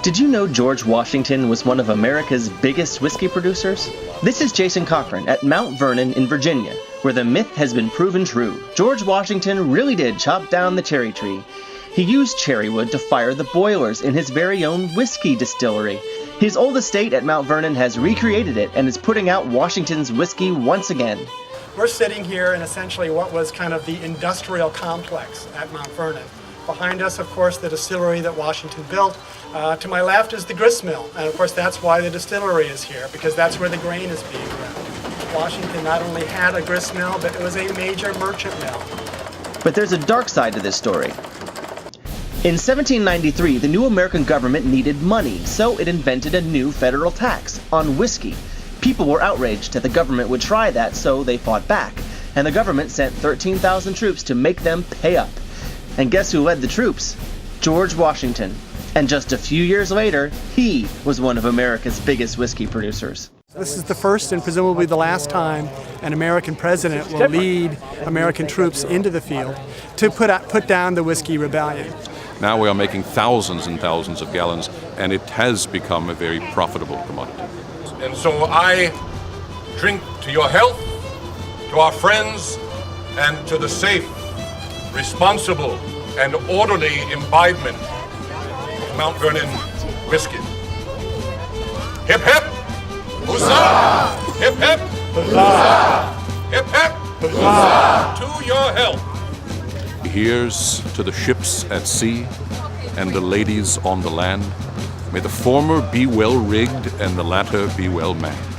Did you know George Washington was one of America's biggest whiskey producers? This is Jason Cochran at Mount Vernon in Virginia, where the myth has been proven true. George Washington really did chop down the cherry tree. He used cherry wood to fire the boilers in his very own whiskey distillery. His old estate at Mount Vernon has recreated it and is putting out Washington's whiskey once again. We're sitting here in essentially what was kind of the industrial complex at Mount Vernon. Behind us, of course, the distillery that Washington built. To my left is the grist mill, and of course that's why the distillery is here, because that's where the grain is being ground. Washington not only had a grist mill, but it was a major merchant mill. But there's a dark side to this story. In 1793, the new American government needed money, so it invented a new federal tax on whiskey. People were outraged that the government would try that, so they fought back, and the government sent 13,000 troops to make them pay up. And guess who led the troops? George Washington. And just a few years later, he was one of America's biggest whiskey producers. This is the first and presumably the last time an American president will lead American troops into the field to put down the whiskey rebellion. Now we are making thousands and thousands of gallons, and it has become a very profitable commodity. And so I drink to your health, to our friends, and to the safe, responsible, and orderly imbibement of Mount Vernon whiskey. Hip hip! Huzzah! Hip hip! Huzzah! Hip hip! Huzzah! To your health! Here's to the ships at sea and the ladies on the land. May the former be well rigged and the latter be well manned.